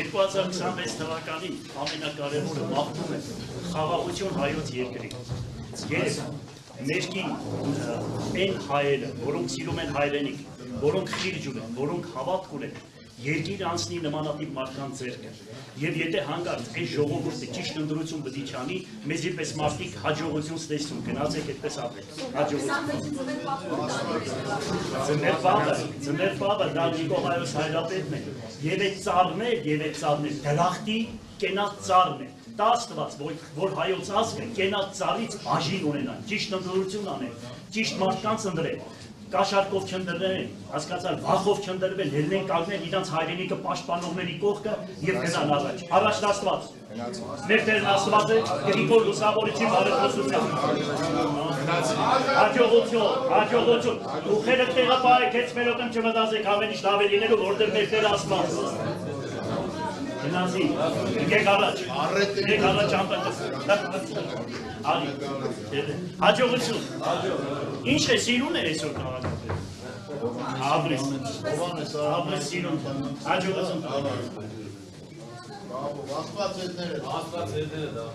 2026 թվականին ամենակարևորը մաղթում է խաղաղություն հայոց երկրի եւ ներքին այն հայերը, որոնք սիրում են հայրենիք, որոնք խիղճ ունեն, որոնք հավատք ունեն, երկիրը անցնի նմանատիպ մարդկանց ձեռքը եւ եթե հանգարց այն ժողովուրդը ճիշտ ընդրություն պետք է չանի, մեզ իպես մարդիկ հաջողություն ստեսում, գնացեք այդպես ապրեք, հաջողություն։ Ձմեր բաբը դա Նիկողայոս Հայրապետն է եւ այդ ծառներ դրախտի կենաց ծառն է։ Դա աստված, որ հայոց ազգը կենաց ծառից բաժին ունենան, ճիշտ ընդրություն անեն, ճիշտ մարդկանց ընտրեն, կաշարկով չընտրեն, հասկացար, վախով չընտրվել, ելնեն կանգնել իրանց հայրենիքը պաշտպանողների կողքը եւ գնան առաջ։ Առաջ Աստված։ Մեր Տերն Աստված է, Գրիգոր Լուսավորիչի բարեփոխությամբ։ Հաջողություն։ Ուխերը տեղապահեք, հեչ մերոկն չմտածեք ավելի լավ լինելու, որտեղ մեր Տերը Աստված։ Գնացի, եկեք առաջ Ալի, հաջողություն, ինչ է սիրուն է այսօր քաղաքը, ապրես սիրուն, հաջողություն, Աստված հետները դա